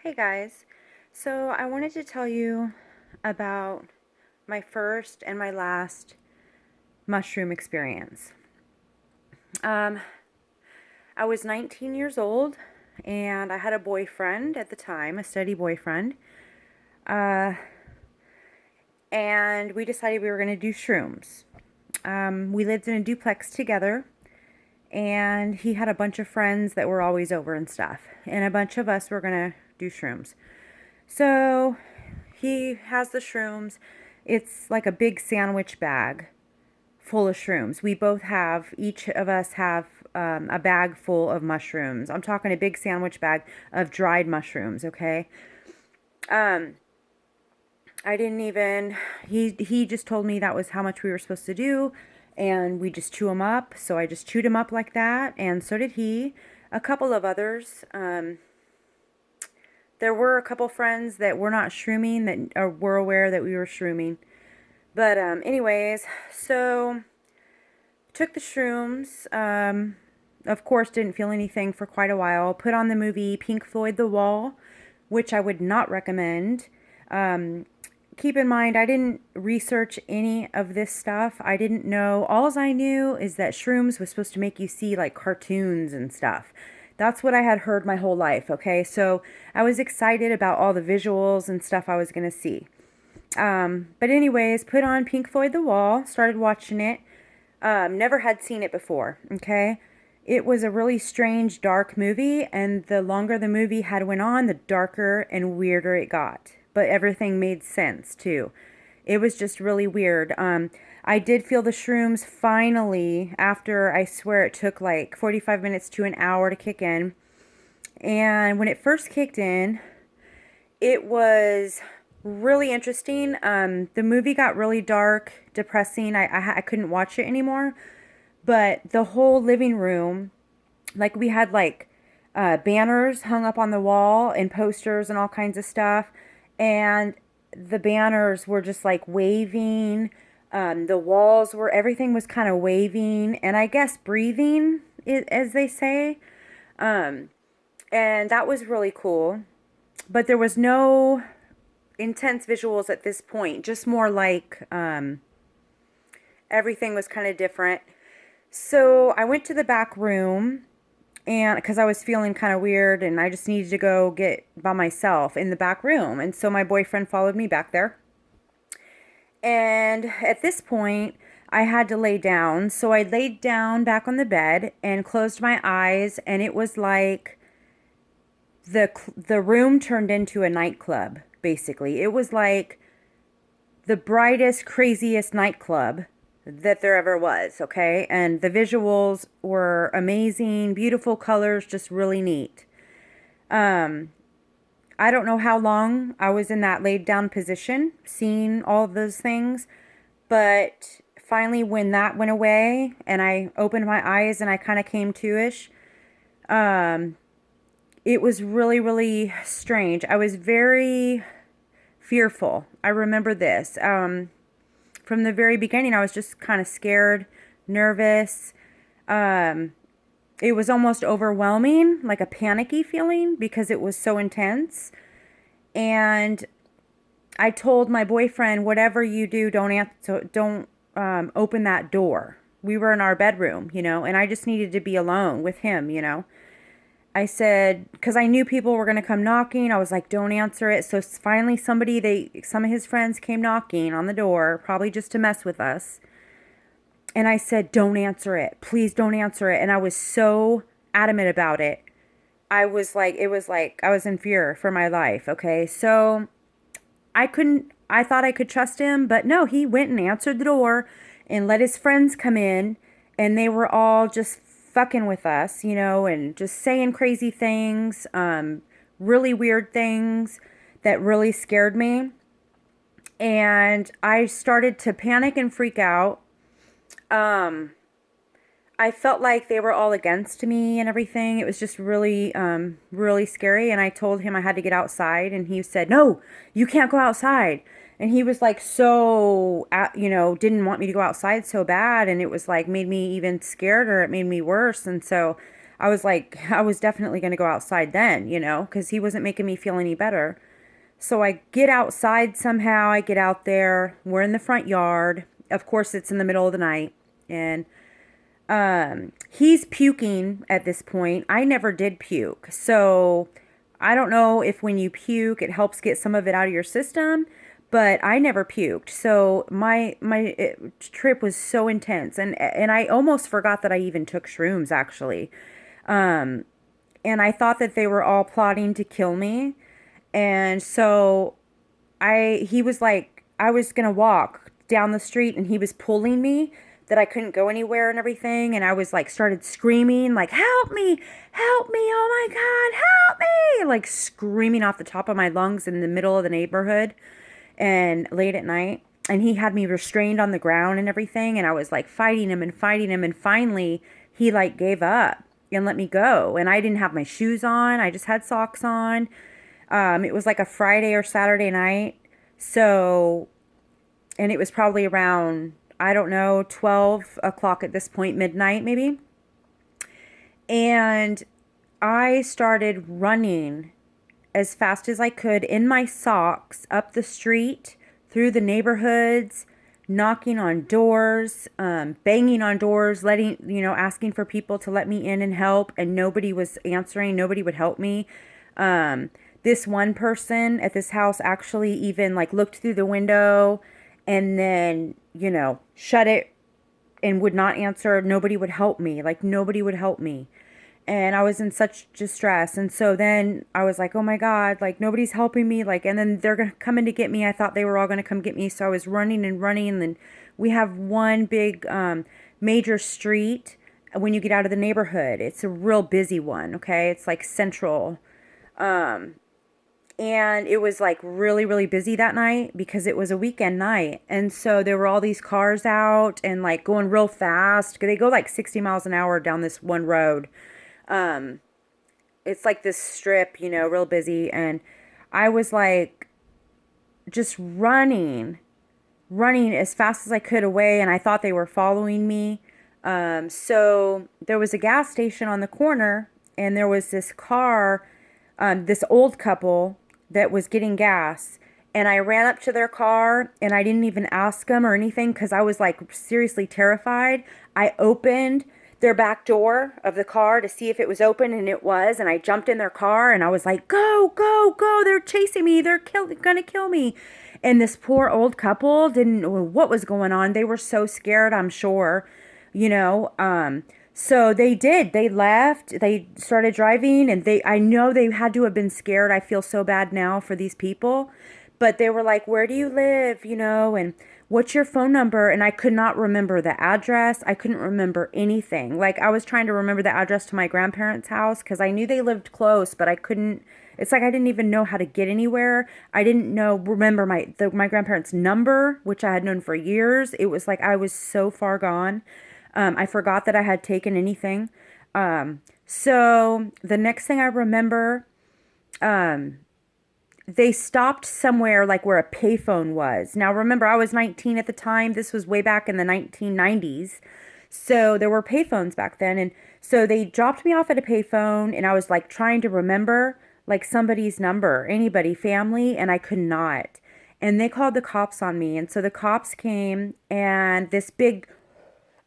Hey guys, so I wanted to tell you about my first and my last mushroom experience. Um, I was 19 years old and I had a boyfriend at the time, a steady boyfriend, uh, and we decided we were going to do shrooms. We lived in a duplex together and he had a bunch of friends that were always over and stuff, and a bunch of us were going to do shrooms. So he has the shrooms. It's like a big sandwich bag full of shrooms. We both have, each of us have a bag full of mushrooms. I'm talking a big sandwich bag of dried mushrooms, okay? Um, I didn't even, he just told me that was how much we were supposed to do, and we just chew them up. So I just chewed them up like that, and so did he. A couple of others. There were a couple friends that were not shrooming that were aware that we were shrooming. But anyways, so took the shrooms. Of course, didn't feel anything for quite a while. Put on the movie Pink Floyd The Wall, which I would not recommend. Keep in mind, I didn't research any of this stuff. I didn't know. All I knew is that shrooms was supposed to make you see like cartoons and stuff. That's what I had heard my whole life, okay? So I was excited about all the visuals and stuff I was going to see. But anyways, put on Pink Floyd The Wall, started watching it. Never had seen it before, okay? It was a really strange, dark movie, and the longer the movie had went on, the darker and weirder it got. But everything made sense, too. It was just really weird. I did feel the shrooms finally after, I swear it took like 45 minutes to an hour to kick in. And when it first kicked in, it was really interesting. The movie got really dark, depressing. I couldn't watch it anymore. But the whole living room, like we had like banners hung up on the wall and posters and all kinds of stuff. And the banners were just like waving. The walls were, everything was kind of waving and I guess breathing, as they say. And that was really cool. But there was no intense visuals at this point, just more like everything was kind of different. So I went to the back room, and because I was feeling kind of weird and I just needed to go get by myself in the back room. And so my boyfriend followed me back there. And at this point, I had to lay down. So I laid down back on the bed and closed my eyes, and it was like the room turned into a nightclub, basically. It was like the brightest, craziest nightclub that there ever was, okay? And the visuals were amazing, beautiful colors, just really neat. I don't know how long I was in that laid down position, seeing all of those things, but finally when that went away and I opened my eyes and I kind of came to-ish, it was really, really strange. I was very fearful. I remember this. From the very beginning, I was just kind of scared, nervous. It was almost overwhelming, like a panicky feeling because it was so intense. And I told my boyfriend, whatever you do, don't open that door. We were in our bedroom, and I just needed to be alone with him. I said, because I knew people were going to come knocking, I was like, don't answer it. So finally some of his friends came knocking on the door, probably just to mess with us. And I said, don't answer it. Please don't answer it. And I was so adamant about it. It was like I was in fear for my life. Okay. So I thought I could trust him, but no, he went and answered the door and let his friends come in, and they were all just fucking with us, and just saying crazy things, really weird things that really scared me. And I started to panic and freak out. I felt like they were all against me and everything. It was just really, really scary. And I told him I had to get outside, and he said, no, you can't go outside. And he was like, so, didn't want me to go outside so bad. And it was like, made me even scared, or it made me worse. And so I I was like, I was definitely going to go outside then, because he wasn't making me feel any better. So I get outside somehow. I get out there. We're in the front yard. Of course, it's in the middle of the night. And he's puking at this point. I never did puke. So I don't know if when you puke, it helps get some of it out of your system, but I never puked. So my trip was so intense, and I almost forgot that I even took shrooms actually. Um, and I thought that they were all plotting to kill me. And so he was like, I was gonna walk down the street and he was pulling me that I couldn't go anywhere and everything. And I was like, started screaming, like, help me, oh my God, help me, like screaming off the top of my lungs in the middle of the neighborhood and late at night. And he had me restrained on the ground and everything. And I was like fighting him and fighting him. And finally, he like gave up and let me go. And I didn't have my shoes on, I just had socks on. It was like a Friday or Saturday night. So, and it was probably around, I don't know, 12 o'clock at this point, midnight maybe. And I started running as fast as I could in my socks up the street, through the neighborhoods, knocking on doors, banging on doors, asking for people to let me in and help. And nobody was answering. Nobody would help me. This one person at this house actually even like looked through the window and then, shut it and would not answer. Nobody would help me. Like nobody would help me. And I was in such distress. And so then I was like, oh my God, like nobody's helping me. Like, and then they're coming to get me. I thought they were all going to come get me. So I was running and running. And then we have one big major street when you get out of the neighborhood. It's a real busy one. Okay. It's like central. And it was like really, really busy that night because it was a weekend night. And so there were all these cars out and like going real fast. They go like 60 miles an hour down this one road. It's like this strip, real busy. And I was like just running as fast as I could away. And I thought they were following me. So there was a gas station on the corner and there was this car, this old couple that was getting gas. And I ran up to their car and I didn't even ask them or anything because I was like seriously terrified. I opened their back door of the car to see if it was open, and it was. And I jumped in their car and I was like, go, go, go. They're chasing me. They're gonna kill me. And this poor old couple didn't know what was going on. They were so scared, I'm sure, So they did. They left. They started driving and I know they had to have been scared. I feel so bad now for these people. But they were like, where do you live? And what's your phone number? And I could not remember the address. I couldn't remember anything. Like I was trying to remember the address to my grandparents' house because I knew they lived close, but I couldn't. It's like I didn't even know how to get anywhere. I didn't remember my grandparents' number, which I had known for years. It was like I was so far gone. I forgot that I had taken anything. So the next thing I remember, they stopped somewhere like where a payphone was. Now remember, I was 19 at the time. This was way back in the 1990s. So there were payphones back then. And so they dropped me off at a payphone and I was like trying to remember like somebody's number, anybody, family, and I could not. And they called the cops on me. And so the cops came and this big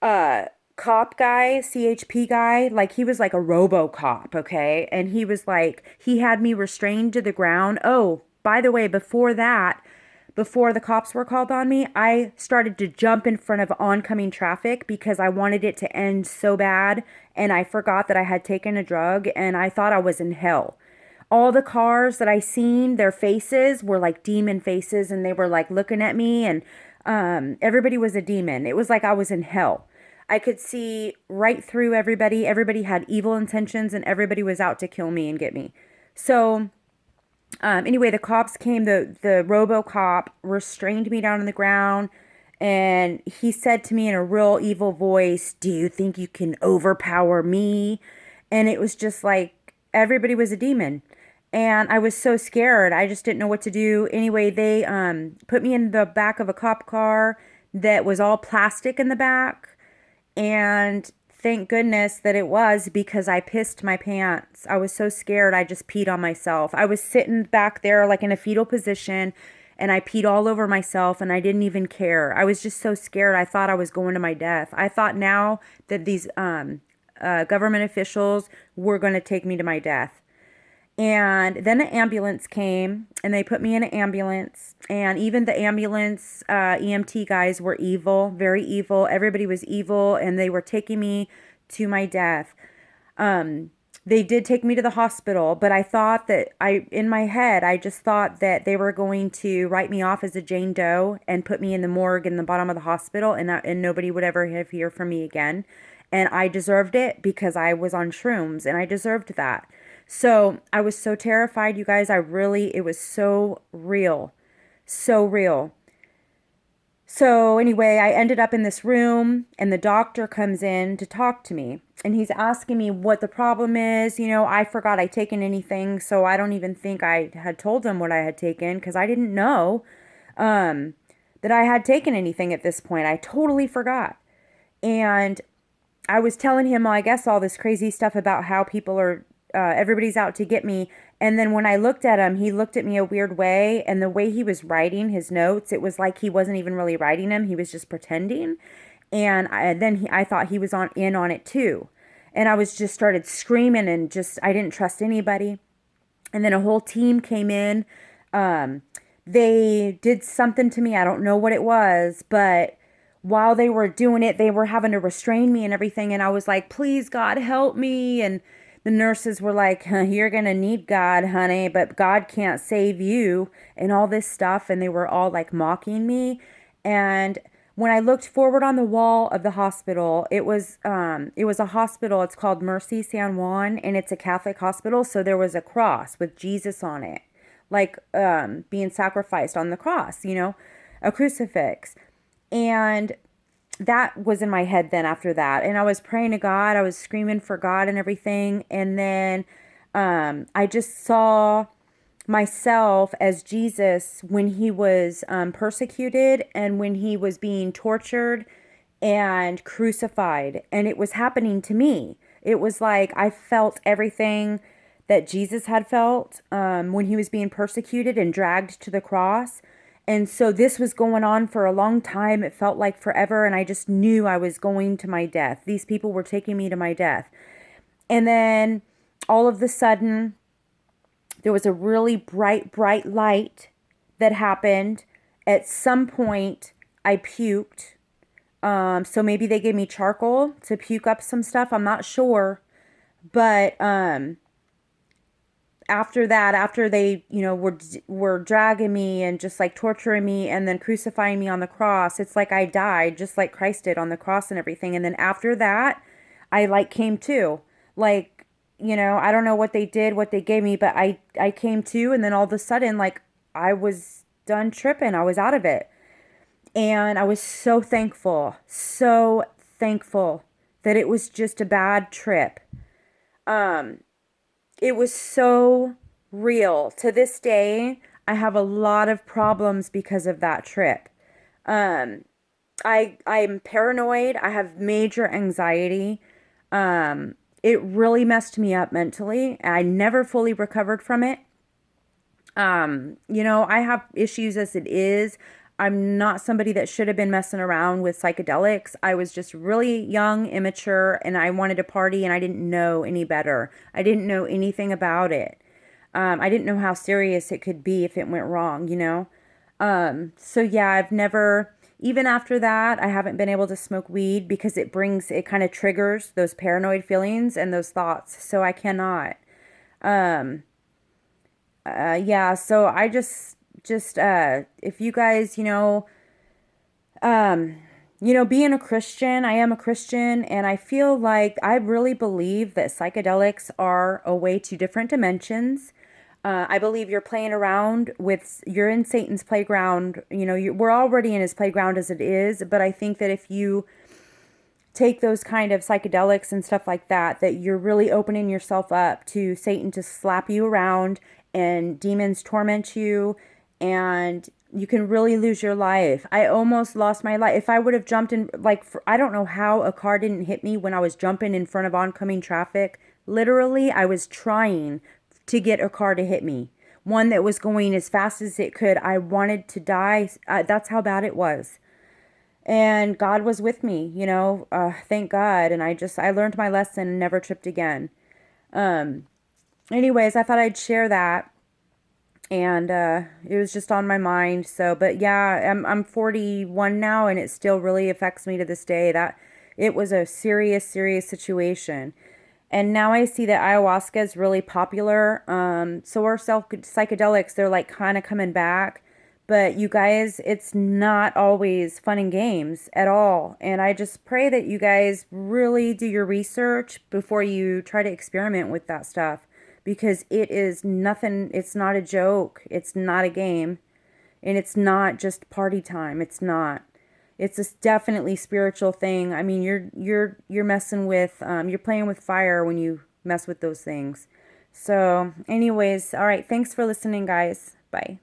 cop guy, CHP guy, like he was like a RoboCop, okay? And he was like, he had me restrained to the ground. Oh, by the way, before the cops were called on me, I started to jump in front of oncoming traffic because I wanted it to end so bad. And I forgot that I had taken a drug and I thought I was in hell. All the cars that I seen, their faces were like demon faces and they were like looking at me and everybody was a demon. It was like I was in hell. I could see right through everybody. Everybody had evil intentions and everybody was out to kill me and get me. So anyway, the cops came, the RoboCop restrained me down on the ground and he said to me in a real evil voice, do you think you can overpower me? And it was just like everybody was a demon. And I was so scared. I just didn't know what to do. Anyway, they put me in the back of a cop car that was all plastic in the back. And thank goodness that it was, because I pissed my pants. I was so scared, I just peed on myself. I was sitting back there like in a fetal position, and I peed all over myself, and I didn't even care. I was just so scared. I thought I was going to my death. I thought now that these government officials were going to take me to my death. And then an ambulance came, and they put me in an ambulance. And even the ambulance EMT guys were evil, very evil. Everybody was evil, and they were taking me to my death. They did take me to the hospital, but I thought that in my head, I just thought that they were going to write me off as a Jane Doe and put me in the morgue in the bottom of the hospital, and nobody would ever hear from me again. And I deserved it because I was on shrooms, and I deserved that. So I was so terrified, you guys. It was so real. So real. So anyway, I ended up in this room, and the doctor comes in to talk to me. And he's asking me what the problem is. I forgot I'd taken anything, so I don't even think I had told him what I had taken, because I didn't know that I had taken anything at this point. I totally forgot. And I was telling him, I guess, all this crazy stuff about how people are everybody's out to get me. And then when I looked at him, he looked at me a weird way. And the way he was writing his notes, it was like he wasn't even really writing them. He was just pretending. And I thought he was in on it too. And I was just started screaming, and I didn't trust anybody. And then a whole team came in. They did something to me. I don't know what it was, but while they were doing it, they were having to restrain me and everything. And I was like, please, God, help me. And the nurses were like, you're going to need God, honey, but God can't save you, and all this stuff. And they were all like mocking me. And when I looked forward on the wall of the hospital, it was a hospital. It's called Mercy San Juan, and it's a Catholic hospital. So there was a cross with Jesus on it, like being sacrificed on the cross, a crucifix. And that was in my head then after that. And I was praying to God. I was screaming for God and everything. And then I just saw myself as Jesus when he was persecuted, and when he was being tortured and crucified. And it was happening to me. It was like I felt everything that Jesus had felt when he was being persecuted and dragged to the cross. And so this was going on for a long time. It felt like forever. And I just knew I was going to my death. These people were taking me to my death. And then all of a sudden, there was a really bright, bright light that happened. At some point, I puked. So maybe they gave me charcoal to puke up some stuff. I'm not sure. But after that, after they, were dragging me and just like torturing me and then crucifying me on the cross, it's like I died just like Christ did on the cross and everything. And then after that, I like came to, like, I don't know what they did, what they gave me, but I came to, and then all of a sudden, like, I was done tripping. I was out of it. And I was so thankful that it was just a bad trip. It was so real. To this day, I have a lot of problems because of that trip. I'm paranoid. I have major anxiety. It really messed me up mentally. I never fully recovered from it. I have issues as it is. I'm not somebody that should have been messing around with psychedelics. I was just really young, immature, and I wanted to party, and I didn't know any better. I didn't know anything about it. I didn't know how serious it could be if it went wrong, So yeah, I've never, even after that, I haven't been able to smoke weed because it kind of triggers those paranoid feelings and those thoughts. So I cannot. Yeah, so I just if you guys, being a Christian, I am a Christian, and I feel like I really believe that psychedelics are a way to different dimensions. I believe you're you're in Satan's playground. We're already in his playground as it is, but I think that if you take those kind of psychedelics and stuff like that, that you're really opening yourself up to Satan to slap you around and demons torment you. And You can really lose your life. I almost lost my life. If I would have jumped in, like, I don't know how a car didn't hit me when I was jumping in front of oncoming traffic. Literally, I was trying to get a car to hit me. One that was going as fast as it could. I wanted to die. That's how bad it was. And God was with me, thank God. And I learned my lesson and never tripped again. Um, Anyways, I thought I'd share that, and it was just on my mind. So, but yeah, I'm 41 now, and it still really affects me to this day. That it was a serious, serious situation. And now I see that ayahuasca is really popular. So are self psychedelics. They're like kind of coming back. But you guys, it's not always fun and games at all. And I just pray that you guys really do your research before you try to experiment with that stuff, because it is nothing. It's not a joke. It's not a game. And it's not just party time. It's not. It's a definitely spiritual thing. I mean, you're messing with you're playing with fire when you mess with those things. So, anyways, all right. Thanks for listening, guys. Bye.